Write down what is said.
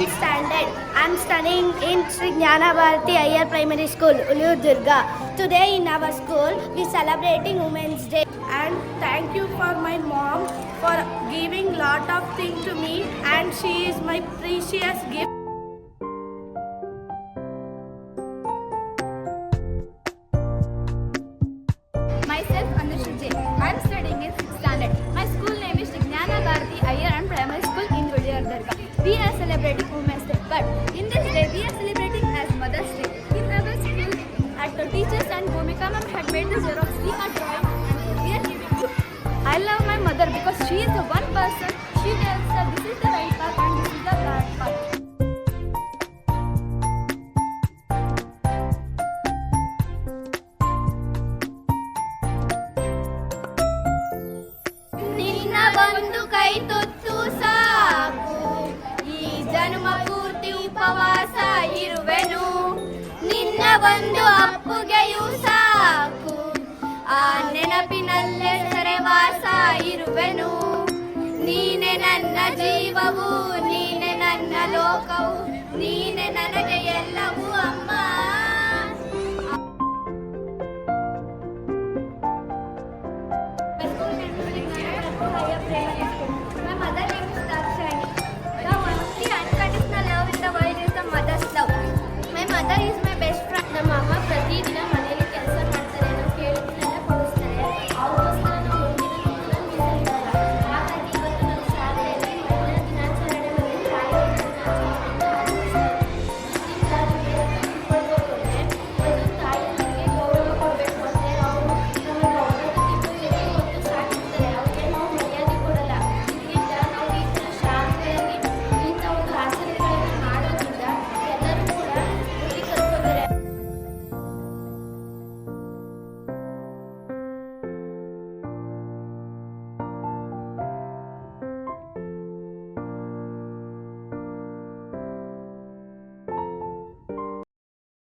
9th standard. I'm studying in Sri Jnana Bharati Iyer Primary School, Ulur Durga. Today in our school, we celebrating Women's Day. And thank you for my mom for giving lot of things to me, and she is my precious gift. Myself Anusha J. I am studying in 6th standard. My school name is Sri Jnana Bharati Iyer and Primary School in Ulur Durga. We are celebrating Women's Day, but in this day we are celebrating as Mother's Day. In our school, at the teachers and Bhumika ma'am had made the Xerox. We are drawing and we are giving to. I love my mother because she is the one person. She tells that this is the right path and this is the bad path. ನಿನ್ನ ಒಂದು ಕೈ ತುತ್ತು ಸಾಕು, ಈ ಜನ್ಮ ಪೂರ್ತಿ ಉಪವಾಸ ಇರುವೆನು. ನಿನ್ನ ಒಂದು ಅಪ್ಪುಗೆಯೂ ಸಾಕು, ಆ ನೆನಪಿನಲ್ಲೇ ಸೆರೆವಾಸ ಇರುವೆನು. ನೀನೆ ನನ್ನ ಜೀವವು, ನೀನೆ ನನ್ನ ಲೋಕವು, ನೀನೆ ನನಗೆ ಎಲ್ಲವೂ.